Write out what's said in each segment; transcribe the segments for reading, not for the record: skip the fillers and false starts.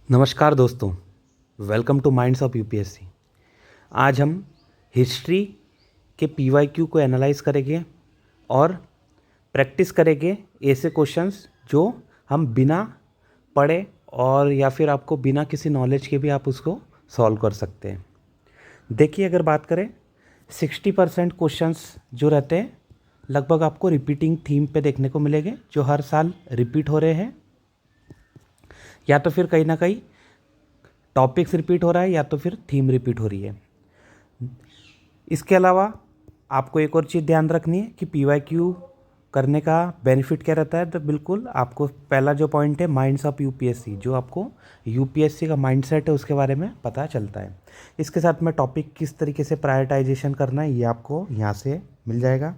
नमस्कार दोस्तों, welcome two minds of UPSC. आज हम हिस्ट्री के पीवाईक्यू को एनालाइज करेंगे और प्रैक्टिस करेंगे ऐसे क्वेश्चंस जो हम बिना पढ़े और या फिर आपको बिना किसी नॉलेज के भी आप उसको सॉल्व कर सकते हैं। देखिए, अगर बात करें 60% क्वेश्चंस जो रहते हैं लगभग आपको रिपीटिंग थीम पे देखने को मिलेंगे, जो हर साल रिपीट हो रहे हैं, या तो फिर कहीं ना कहीं टॉपिक्स रिपीट हो रहा है या तो फिर थीम रिपीट हो रही है। इसके अलावा आपको एक और चीज़ ध्यान रखनी है कि पीवाईक्यू करने का बेनिफिट क्या रहता है। तो बिल्कुल आपको पहला जो पॉइंट है माइंड्स ऑफ यूपीएससी, जो आपको यूपीएससी का माइंडसेट है उसके बारे में पता चलता है। इसके साथ में टॉपिक किस तरीके से प्रायोरिटाइजेशन करना है ये आपको यहाँ से मिल जाएगा।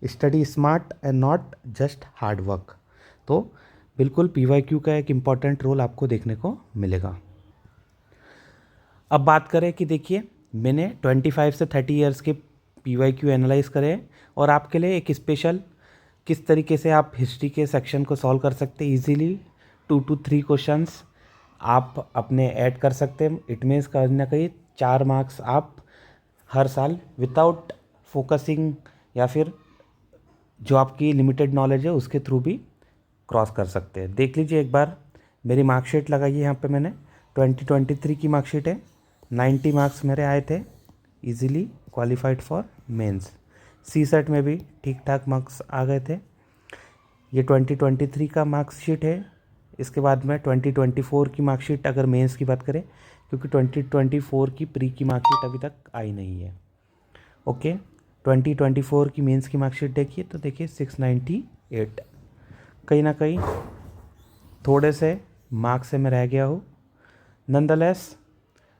Study smart and not just hard work, तो बिल्कुल पीवाईक्यू का एक इम्पॉर्टेंट रोल आपको देखने को मिलेगा। अब बात करें कि देखिए, मैंने 25 से 30 इयर्स के पीवाईक्यू एनालाइज करे हैं और आपके लिए एक स्पेशल किस तरीके से आप हिस्ट्री के सेक्शन को सॉल्व कर सकते हैं इजीली। 2 to 3 क्वेश्चंस आप अपने ऐड कर सकते हैं। इट मीन्स कहीं ना कहीं 4 मार्क्स आप हर साल विदाउट फोकसिंग या फिर जो आपकी लिमिटेड नॉलेज है उसके थ्रू भी क्रॉस कर सकते हैं। देख लीजिए एक बार, मेरी मार्कशीट लगाई है यहाँ पे, मैंने 2023 की मार्कशीट है। 90 मार्क्स मेरे आए थे, easily qualified for mains. CSAT में भी ठीक ठाक मार्क्स आ गए थे। ये 2023 का मार्कशीट है। इसके बाद में 2024 की मार्कशीट अगर मेंस की बात करें, क्योंकि 2024 की प्री की मार्कशीट अभी तक आई नहीं है। ओके, 2024 की मेंस की मार्कशीट देखिए तो देखिए 698, कहीं ना कहीं थोड़े से मार्क्स से मैं रह गया हूँ। नंदलेस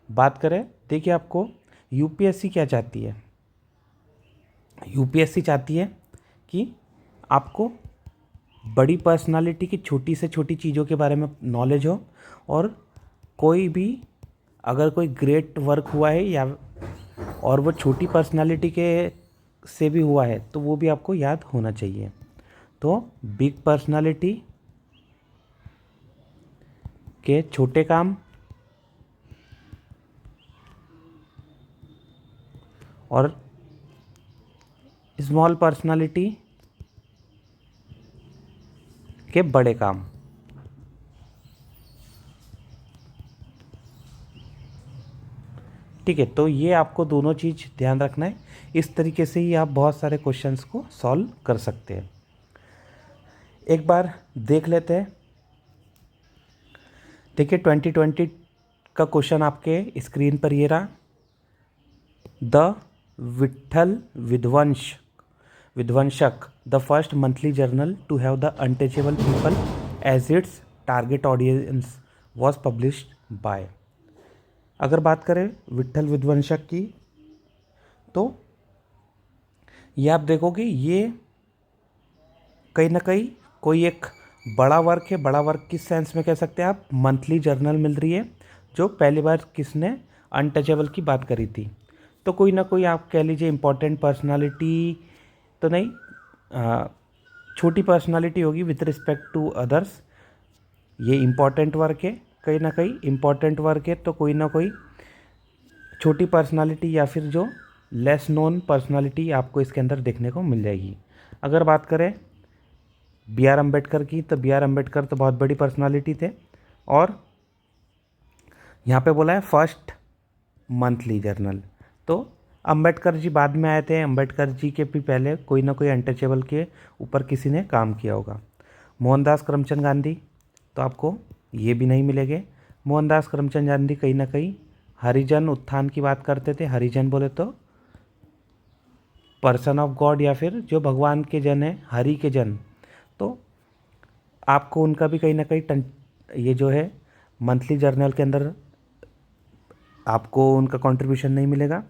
बात करें, देखिए आपको यूपीएससी क्या चाहती है। यूपीएससी चाहती है कि आपको बड़ी पर्सनालिटी की छोटी से छोटी चीज़ों के बारे में नॉलेज हो, और कोई भी अगर कोई ग्रेट वर्क हुआ है या और वो छोटी पर्सनालिटी के से भी हुआ है तो वो भी आपको याद होना चाहिए। तो बिग पर्सनालिटी के छोटे काम और स्मॉल पर्सनालिटी के बड़े काम। ठीक है, तो ये आपको दोनों चीज़ ध्यान रखना है। इस तरीके से ही आप बहुत सारे क्वेश्चंस को सॉल्व कर सकते हैं। एक बार देख लेते हैं। देखिए 2020 का क्वेश्चन आपके स्क्रीन पर ये रहा। The Vitthal Vidhwansak, the first monthly journal to have the untouchable people as its target audience was published by. अगर बात करें विट्ठल विध्वंसक की, तो ये आप देखोगे ये कहीं ना कहीं कोई एक बड़ा वर्क है। बड़ा वर्क किस सेंस में कह सकते हैं आप, मंथली जर्नल मिल रही है जो पहली बार किसने अनटचेबल की बात करी थी। तो कोई ना कोई आप कह लीजिए इम्पोर्टेंट पर्सनालिटी तो नहीं, छोटी पर्सनालिटी होगी विथ रिस्पेक्ट टू अदर्स। ये इम्पोर्टेंट वर्क है, कहीं ना कहीं इम्पोर्टेंट वर्क है, तो कोई ना कोई छोटी पर्सनालिटी या फिर जो लेस नोन पर्सनालिटी आपको इसके अंदर देखने को मिल जाएगी। अगर बात करें बी आर अम्बेडकर की, तो बी आर अम्बेडकर तो बहुत बड़ी पर्सनालिटी थे, और यहाँ पे बोला है फर्स्ट मंथली जर्नल। तो अम्बेडकर जी बाद में आए थे, अम्बेडकर जी के भी पहले कोई ना कोई अनटचेबल के ऊपर किसी ने काम किया होगा। मोहनदास करमचंद गांधी, तो आपको ये भी नहीं मिलेंगे। मोहनदास करमचंद गांधी कहीं ना कहीं हरिजन उत्थान की बात करते थे। हरिजन बोले तो पर्सन ऑफ गॉड या फिर जो भगवान के जन है, हरि के जन। तो आपको उनका भी कहीं ना कहीं ये जो है मंथली जर्नल के अंदर आपको उनका कंट्रीब्यूशन नहीं मिलेगा।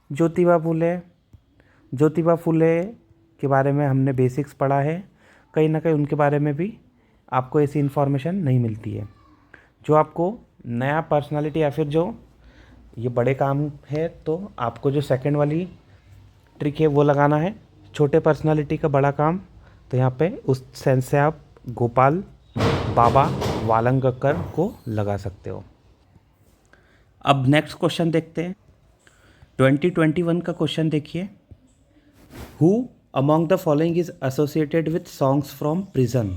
ज्योतिबा फुले के बारे में हमने बेसिक्स पढ़ा है, कहीं ना कहीं उनके बारे में भी आपको ऐसी इन्फॉर्मेशन नहीं मिलती है। जो आपको नया पर्सनालिटी या फिर जो ये बड़े काम है, तो आपको जो सेकंड वाली ट्रिक है वो लगाना है, छोटे पर्सनालिटी का बड़ा काम। तो यहाँ पे उस सेंस से आप गोपाल बाबा वालंगकर को लगा सकते हो। अब नेक्स्ट क्वेश्चन देखते हैं। 2021 का क्वेश्चन देखिए। Who among the following is associated with songs from prison.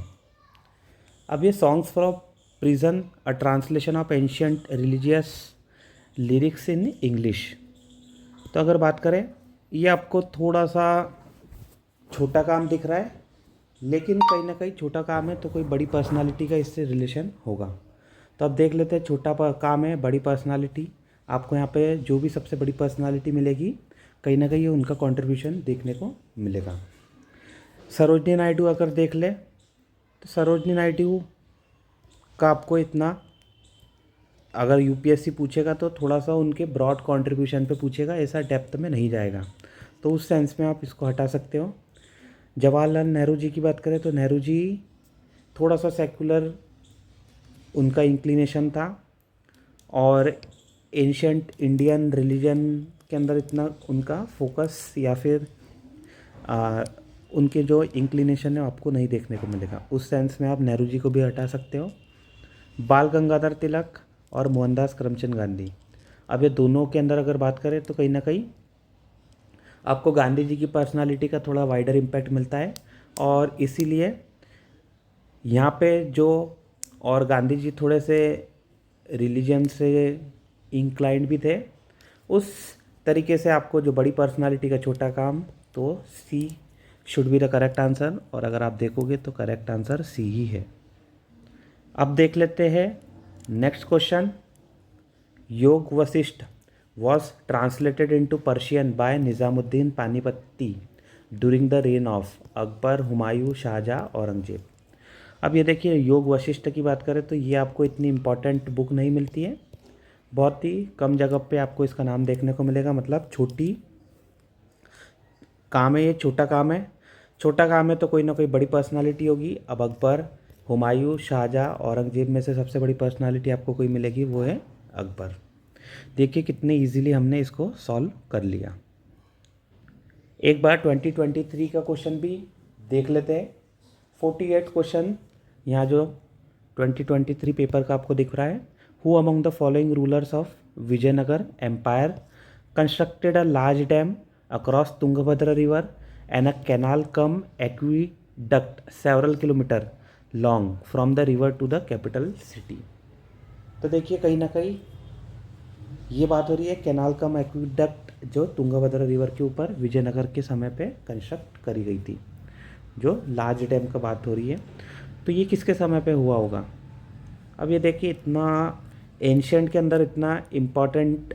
अब ये songs from prison a translation of ancient religious lyrics in English. तो अगर बात करें, ये आपको थोड़ा सा छोटा काम दिख रहा है, लेकिन कहीं ना कहीं छोटा काम है तो कोई बड़ी पर्सनालिटी का इससे रिलेशन होगा। तो अब देख लेते हैं, छोटा काम है, बड़ी पर्सनालिटी। आपको यहाँ पे जो भी सबसे बड़ी पर्सनालिटी मिलेगी, कहीं ना कहीं उनका कंट्रीब्यूशन देखने को मिलेगा। सरोजनी नायडू अगर देख ले तो सरोजनी नायडू का आपको इतना, अगर यूपीएससी पूछेगा तो थोड़ा सा उनके ब्रॉड कंट्रीब्यूशन पे पूछेगा, ऐसा डेप्थ में नहीं जाएगा, तो उस सेंस में आप इसको हटा सकते हो। जवाहरलाल नेहरू जी की बात करें तो नेहरू जी थोड़ा सा सेक्युलर उनका इंक्लिनेशन था, और एंशियंट इंडियन रिलीजन के अंदर इतना उनका फोकस या फिर उनके जो इंक्लिनेशन है आपको नहीं देखने को मिलेगा। उस सेंस में आप नेहरू जी को भी हटा सकते हो। बाल गंगाधर तिलक और मोहनदास करमचंद गांधी, अब ये दोनों के अंदर अगर बात करें तो कहीं ना कहीं आपको गांधी जी की पर्सनालिटी का थोड़ा वाइडर इम्पैक्ट मिलता है, और इसीलिए यहाँ पे जो, और गांधी जी थोड़े से रिलीजन से इंक्लाइंड भी थे, उस तरीके से आपको जो बड़ी पर्सनालिटी का छोटा काम, तो C should be the correct answer, और अगर आप देखोगे तो करेक्ट आंसर सी ही है। अब देख लेते हैं next question. Yoga Vasistha was translated into Persian by Nizamuddin Panipatti during the reign of Akbar, Humayun, Shahjahan, Aurangzeb. अब ये देखिए, योग वशिष्ठ की बात करें तो ये आपको इतनी इम्पॉर्टेंट बुक नहीं मिलती है, बहुत ही कम जगह पे आपको इसका नाम देखने को मिलेगा, मतलब छोटी काम है, ये छोटा काम है। छोटा काम है तो कोई ना कोई बड़ी पर्सनालिटी होगी। अब अकबर, हुमायूं, शाहजहाँ, औरंगजेब में से सबसे बड़ी पर्सनालिटी आपको कोई मिलेगी, वो है अकबर। देखिए कितने इजीली हमने इसको सॉल्व कर लिया। एक बार 2023 का क्वेश्चन भी देख लेते हैं। 48 क्वेश्चन यहाँ जो 2023 पेपर का आपको दिख रहा है। Who among the following rulers of Vijayanagara empire constructed a large dam across Tungabhadra river and a canal cum aqueduct several kilometres long from the river to the capital city. तो देखिए कहीं ना कहीं ये बात हो रही है कैनाल कम एक्वीडक्ट जो तुंगभद्रा रिवर के ऊपर विजयनगर के समय पे कंस्ट्रक्ट करी गई थी, जो लार्ज डैम का बात हो रही है। तो ये किसके समय पे हुआ होगा? अब ये देखिए, इतना एंशियंट के अंदर इतना इम्पॉर्टेंट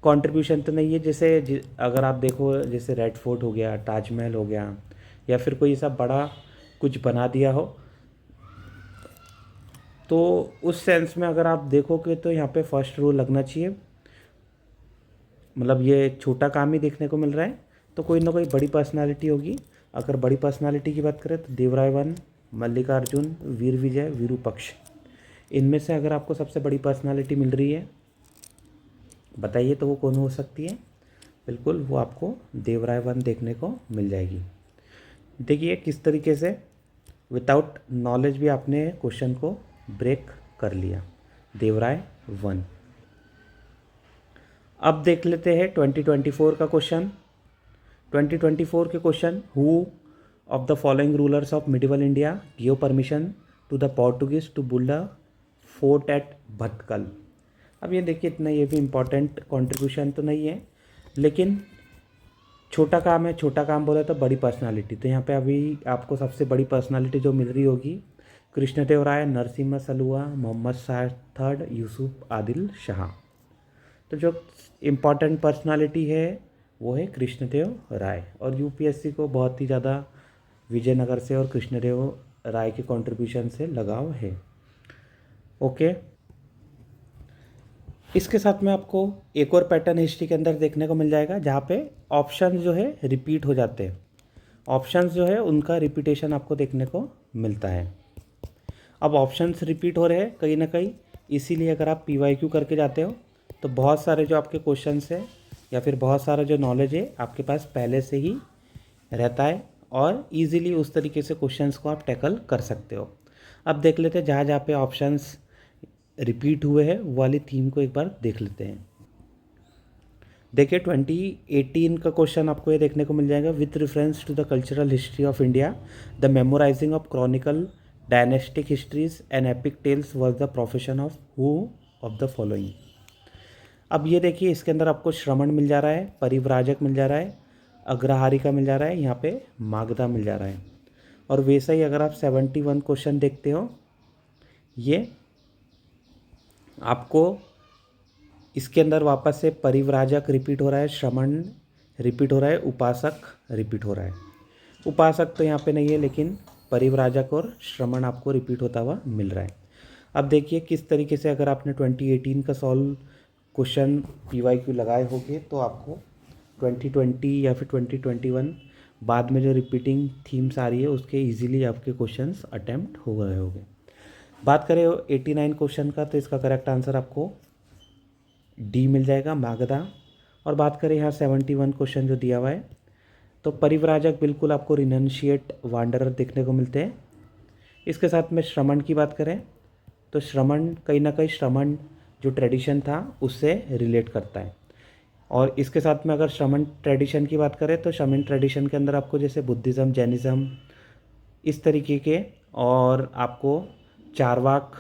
कंट्रीब्यूशन तो नहीं है, जैसे अगर आप देखो जैसे रेड फोर्ट हो गया, ताजमहल हो गया, या फिर कोई ऐसा बड़ा कुछ बना दिया हो, तो उस सेंस में अगर आप देखोगे तो यहाँ पे फर्स्ट रो लगना चाहिए। मतलब ये छोटा काम ही देखने को मिल रहा है, तो कोई ना कोई बड़ी पर्सनालिटी होगी। अगर बड़ी पर्सनालिटी की बात करें तो देवराय वन, मल्लिकार्जुन, वीर विजय, विरूपक्ष, इनमें से अगर आपको सबसे बड़ी पर्सनालिटी मिल रही है बताइए तो वो कौन हो सकती है? बिल्कुल वो आपको देवराय वन देखने को मिल जाएगी। देखिए किस तरीके से विदाउट नॉलेज भी आपने क्वेश्चन को ब्रेक कर लिया, देवराय वन। अब देख लेते हैं 2024 का क्वेश्चन। 2024 के question, who of the following rulers of medieval India give permission to the Portuguese to build a fort at Bhatkal. अब ये देखिए, इतना ये भी इम्पॉर्टेंट कंट्रीब्यूशन तो नहीं है, लेकिन छोटा काम है। छोटा काम बोला तो बड़ी पर्सनालिटी, तो यहाँ पे अभी आपको सबसे बड़ी पर्सनालिटी जो मिल रही होगी, कृष्णदेव राय, नरसिम्हा सलुआ, मोहम्मद शाह थर्ड, यूसुफ आदिल शाह। तो जो इम्पॉर्टेंट पर्सनालिटी है वो है कृष्णदेव राय, और यूपीएससी को बहुत ही ज़्यादा विजयनगर से और कृष्णदेव राय के कंट्रीब्यूशन से लगाव है। ओके, इसके साथ में आपको एक और पैटर्न हिस्ट्री के अंदर देखने को मिल जाएगा, जहाँ पे ऑप्शन जो है रिपीट हो जाते हैं। ऑप्शंस जो है उनका रिपीटेशन आपको देखने को मिलता है। अब ऑप्शंस रिपीट हो रहे हैं कहीं ना कहीं, इसीलिए अगर आप PYQ करके जाते हो तो बहुत सारे जो आपके क्वेश्चंस है या फिर बहुत सारा जो नॉलेज है आपके पास पहले से ही रहता है, और इजीली उस तरीके से क्वेश्चंस को आप टैकल कर सकते हो। अब देख लेते हैं जहाँ जहाँ पे ऑप्शंस रिपीट हुए हैं वो वाली थीम को एक बार देख लेते हैं। देखिए 2018 का क्वेश्चन आपको ये देखने को मिल जाएगा, with reference to the cultural history of India the memorising of chronicle dynastic histories and epic tales was the profession of who of the following. अब ये देखिए इसके अंदर आपको श्रमण मिल जा रहा है, परिव्राजक मिल जा रहा है, अग्रहारिका मिल जा रहा है, यहाँ पे मागधा मिल जा रहा है। और वैसा ही अगर आप 71 क्वेश्चन देखते हो, ये आपको इसके अंदर वापस से परिव्राजक रिपीट हो रहा है, श्रमण रिपीट हो रहा है, उपासक रिपीट हो रहा है। उपासक तो यहाँ पे नहीं है, लेकिन परिव्राजक और श्रमण आपको रिपीट होता हुआ मिल रहा है। अब देखिए किस तरीके से अगर आपने 2018 का सॉल्व क्वेश्चन PYQ लगाए होंगे तो आपको 2020 या फिर 2021 बाद में जो रिपीटिंग थीम्स आ रही है उसके इजीली आपके क्वेश्चंस अटेम्प्ट हो गए होंगे। बात करें 89 क्वेश्चन का तो इसका करेक्ट आंसर आपको डी मिल जाएगा, मागधा। और बात करें यहाँ 71 क्वेश्चन जो दिया हुआ है तो परिव्राजक बिल्कुल आपको रिनंशिएट वांडरर देखने को मिलते हैं। इसके साथ में श्रमण की बात करें तो श्रमण कहीं ना कहीं श्रमण जो ट्रेडिशन था उससे रिलेट करता है। और इसके साथ में अगर श्रमण ट्रेडिशन की बात करें तो श्रमण ट्रेडिशन के अंदर आपको जैसे बुद्धिज़्म, जैनिज़्म इस तरीके के, और आपको चारवाक,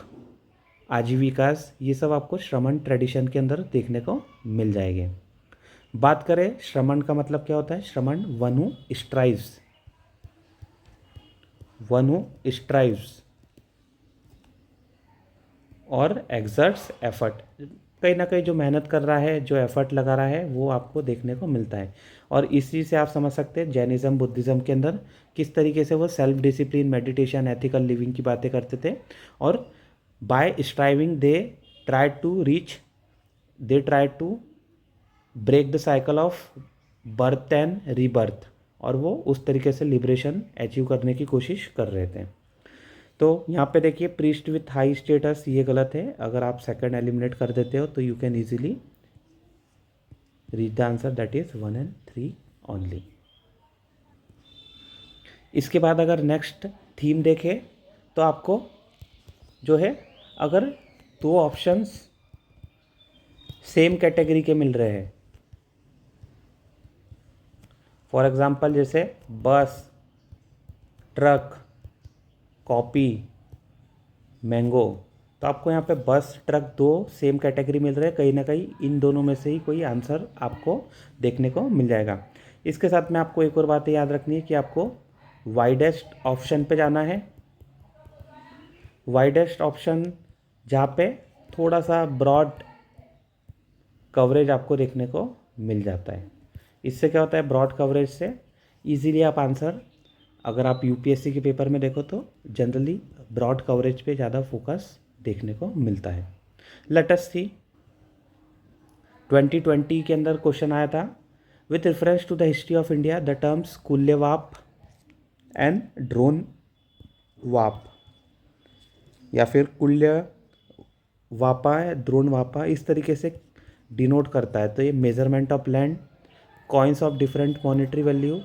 आजीविकास, ये सब आपको श्रमण ट्रेडिशन के अंदर देखने को मिल जाएंगे। बात करें श्रमण का मतलब क्या होता है, श्रमण one who strives, one who strives और एक्सर्ट्स एफर्ट, कहीं ना कहीं जो मेहनत कर रहा है, जो एफर्ट लगा रहा है वो आपको देखने को मिलता है। और इसी से आप समझ सकते हैं जैनिज़्म, बुद्धिज़्म के अंदर किस तरीके से वो self discipline, meditation, ethical living की बातें करते थे। और by striving they try to break the cycle of birth and rebirth, और वो उस तरीके से लिबरेशन अचीव करने की कोशिश कर रहे थे। तो यहाँ पे देखिए प्रीस्ट विथ हाई स्टेटस ये गलत है, अगर आप सेकंड एलिमिनेट कर देते हो तो you can easily reach the answer, that is 1 and 3 only. इसके बाद अगर नेक्स्ट थीम देखें तो आपको जो है अगर दो ऑप्शंस सेम कैटेगरी के मिल रहे हैं, फॉर एग्जांपल जैसे बस, ट्रक, कॉपी, मैंगो, तो आपको यहाँ पे बस, ट्रक दो सेम कैटेगरी मिल रहे हैं, कहीं ना कहीं इन दोनों में से ही कोई आंसर आपको देखने को मिल जाएगा। इसके साथ में आपको एक और बात याद रखनी है कि आपको वाइडेस्ट ऑप्शन पे जाना है। वाइडेस्ट ऑप्शन जहाँ पे थोड़ा सा ब्रॉड कवरेज आपको देखने को मिल जाता है। इससे क्या होता है, ब्रॉड कवरेज से इजीली आप आंसर, अगर आप UPSC के पेपर में देखो तो जनरली ब्रॉड कवरेज पे ज़्यादा फोकस देखने को मिलता है। लेटेस्ट थी 2020 के अंदर क्वेश्चन आया था, with reference to the history of India the terms Kulyavapa and Dronavapa, या फिर कुल्य वापा है, द्रोण वापा, इस तरीके से डिनोट करता है। तो ये measurement of land, coins of different monetary value,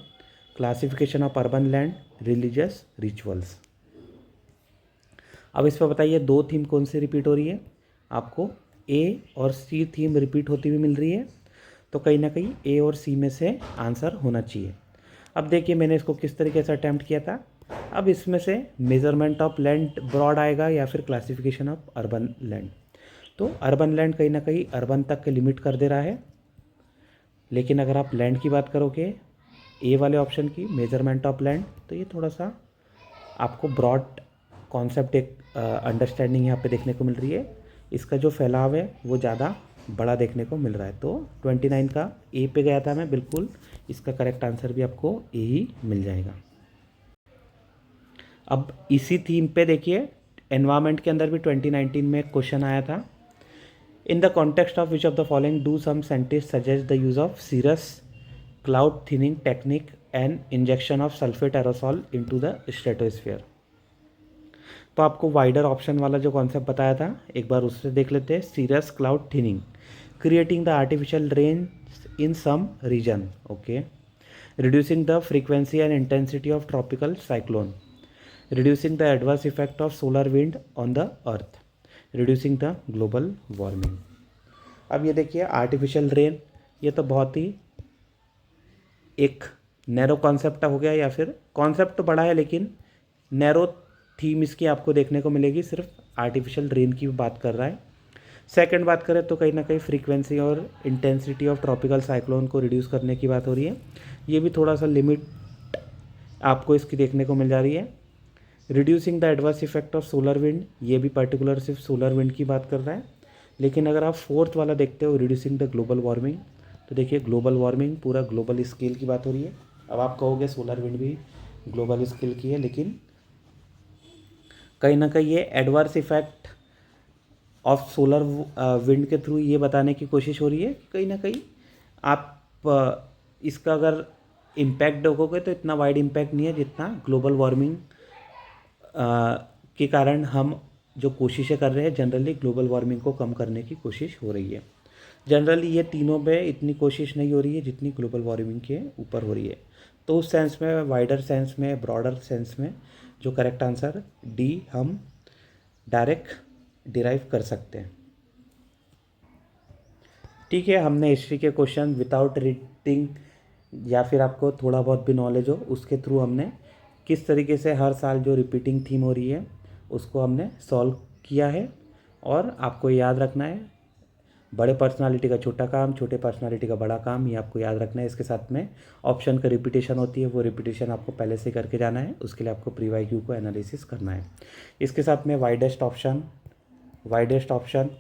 classification of urban land, religious rituals. अब इस पर बताइए दो थीम कौन सी रिपीट हो रही है, आपको A और C थीम रिपीट होती हुई मिल रही है, तो कहीं ना कहीं A और C में से आंसर होना चाहिए। अब देखिए मैंने इसको किस तरीके से अटैम्प्ट किया था। अब इसमें से मेजरमेंट ऑफ लैंड ब्रॉड आएगा या फिर क्लासिफिकेशन ऑफ अर्बन लैंड। तो अर्बन लैंड कहीं ना कहीं अर्बन तक के लिमिट कर दे रहा है, लेकिन अगर आप लैंड की बात करोगे A वाले ऑप्शन की, मेजरमेंट ऑफ लैंड, तो ये थोड़ा सा आपको ब्रॉड कॉन्सेप्ट एक अंडरस्टैंडिंग यहाँ पे देखने को मिल रही है। इसका जो फैलाव है वो ज़्यादा बड़ा देखने को मिल रहा है। तो 29 का A पे गया था मैं, बिल्कुल इसका करेक्ट आंसर भी आपको A ही मिल जाएगा। अब इसी थीम पे देखिए एनवायरमेंट के अंदर भी 2019 में क्वेश्चन आया था, in the context of which of the following do some scientist suggest the use of cirrus cloud thinning technique and injection of sulphate aerosol into the stratosphere. तो आपको वाइडर ऑप्शन वाला जो कॉन्सेप्ट बताया था एक बार उससे देख लेते हैं। Cirrus cloud thinning, creating the artificial rain in some region, okay, reducing the frequency and intensity of tropical cyclone, reducing the adverse effect of solar wind on the earth, reducing the global warming. अब ये देखिए artificial rain, ये तो बहुत ही एक narrow concept हो गया, या फिर कॉन्सेप्ट तो बड़ा है लेकिन नैरो थीम इसकी आपको देखने को मिलेगी, सिर्फ आर्टिफिशियल रेन की बात कर रहा है। सेकंड बात करें तो कहीं ना कहीं फ्रीक्वेंसी और इंटेंसिटी ऑफ ट्रॉपिकल साइक्लोन को रिड्यूस करने की बात हो रही है, ये भी थोड़ा सा लिमिट आपको इसकी देखने को मिल जा रही है। Reducing the adverse effect of solar wind, ये भी पर्टिकुलर सिर्फ सोलर विंड की बात कर रहा है। लेकिन अगर आप फोर्थ वाला देखते हो रिड्यूसिंग द ग्लोबल वार्मिंग, तो देखिए ग्लोबल वार्मिंग पूरा ग्लोबल स्केल की बात हो रही है। अब आप कहोगे सोलर विंड भी ग्लोबल स्केल की है, लेकिन कहीं ना कहीं ये adverse effect of solar wind के थ्रू ये बताने की कोशिश हो रही है कि कहीं ना कहीं आप इसका अगर इम्पैक्ट देखोगे तो इतना वाइड इम्पैक्ट नहीं है जितना ग्लोबल वार्मिंग के कारण हम जो कोशिशें कर रहे हैं, जनरली ग्लोबल वार्मिंग को कम करने की कोशिश हो रही है। जनरली ये तीनों पे इतनी कोशिश नहीं हो रही है जितनी ग्लोबल वार्मिंग के ऊपर हो रही है। तो उस सेंस में, वाइडर सेंस में, ब्रॉडर सेंस में जो करेक्ट आंसर डी हम डायरेक्ट डिराइव कर सकते हैं। ठीक है, हमने हिस्ट्री के क्वेश्चन विदाउट रीडिंग या फिर आपको थोड़ा बहुत भी नॉलेज हो उसके थ्रू हमने किस तरीके से हर साल जो रिपीटिंग थीम हो रही है उसको हमने सॉल्व किया है। और आपको याद रखना है, बड़े पर्सनालिटी का छोटा काम, छोटे पर्सनालिटी का बड़ा काम, ये आपको याद रखना है। इसके साथ में ऑप्शन का रिपीटेशन होती है, वो रिपीटेशन आपको पहले से करके जाना है, उसके लिए आपको प्री वाई क्यू को एनालिसिस करना है। इसके साथ में वाइडेस्ट ऑप्शन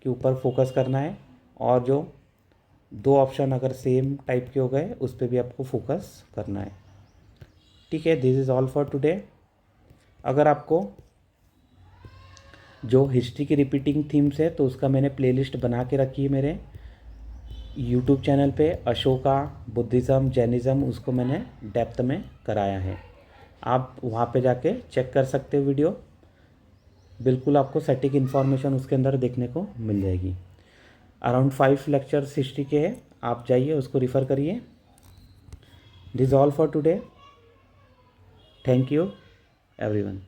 के ऊपर फोकस करना है, और जो दो ऑप्शन अगर सेम टाइप के हो गए उस पर भी आपको फोकस करना है। ठीक है, this is all for today. अगर आपको जो हिस्ट्री की रिपीटिंग थीम्स है तो उसका मैंने प्लेलिस्ट बना के रखी है मेरे यूट्यूब चैनल पे, अशोका, बुद्धिज़्म, जैनिज़्म, उसको मैंने डेप्थ में कराया है। आप वहाँ पे जाके चेक कर सकते हो वीडियो, बिल्कुल आपको सटीक इन्फॉर्मेशन उसके अंदर देखने को मिल जाएगी। अराउंड 5 लेक्चर्स हिस्ट्री के हैं, आप जाइए उसको रिफ़र करिए। This all for today, thank you everyone.